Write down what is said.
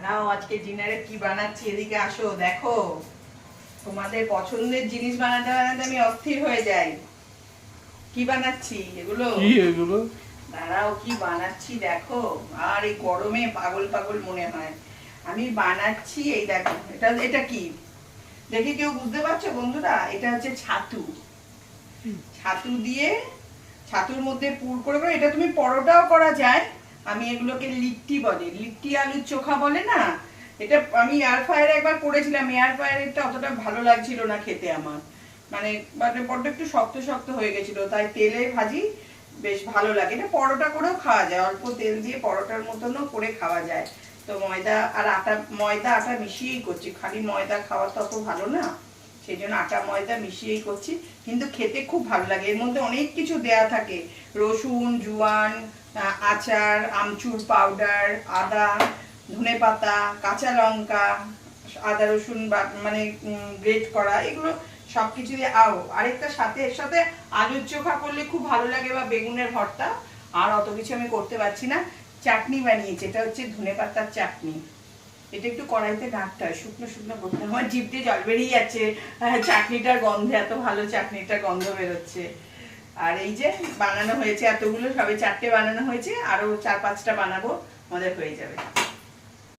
দাঁড়াও, আজকে ডিনারে কি বানাচ্ছি, এদিকে আসো দেখো। তোমাদের পছন্দের জিনিস বানাতে বানাতে আমি অস্থির হয়ে যাই। কি বানাচ্ছি এগুলো? কি এগুলো? দাঁড়াও, কি বানাচ্ছি দেখো। আর এই গরমে পাগল পাগল মনে হয়। আমি বানাচ্ছি, এই দেখো, এটা এটা কি দেখে কেউ বুঝতে পারছো বন্ধুরা? এটা হচ্ছে ছাতু। ছাতু দিয়ে, ছাতুর মধ্যে পুর করে করে, এটা তুমি পরোটাও করা যায়। আমি এগুলোকে লিট্টি বলে, লিট্টি আলুর চোখা বলে না। এটা আমি এয়ার ফ্রায়ারে একবার করেছিলাম, এয়ার ফ্রায়ারেরটা অতটা ভালো লাগছিল না খেতে আমার। মানে মানে বড্ড একটু শক্ত শক্ত হয়ে গেছিল, তাই তেলে ভাজি বেশ ভালো লাগে। এটা পরোটা করেও খাওয়া যায়, অল্প তেল দিয়ে পরোটার মতনও করে খাওয়া যায়। তো ময়দা আর আটা, ময়দা আটা মিশিয়েই করছি, খালি ময়দা খাওয়া তো অত ভালো না, সেই জন্য আটা ময়দা মিশিয়েই করছি। কিন্তু খেতে খুব ভালো লাগে, এর মধ্যে অনেক কিছু দেয়া থাকে, রসুন, জোয়ান, আচার, আমচুর পাউডার, আদা, ধনেপাতা, কাঁচা লঙ্কা, আদা রসুন মানে গ্রেট করা, এগুলো সবকিছু দিয়ে। আরেকটা সাথে, এর সাথে আলুর চোখা করলে খুব ভালো লাগে, বা বেগুনের ভর্তা। আর অত কিছু আমি করতে পারছি না। চাটনি বানিয়েছি, এটা হচ্ছে ধনেপাতার চাটনি। এটা একটু কড়াইতে নাড়তে হয়, শুকনো শুকনো করতে হয়। আমার জিভ দিয়ে জল বেরিয়ে যাচ্ছে চাটনিটার গন্ধে, এত ভালো চাটনিটার গন্ধ বেরোচ্ছে। আর এই যে বানানো হয়েছে এতগুলো, সবে 4টে বানানো হয়েছে, আরো 4-5টা বানাবো, আমাদের হয়ে যাবে।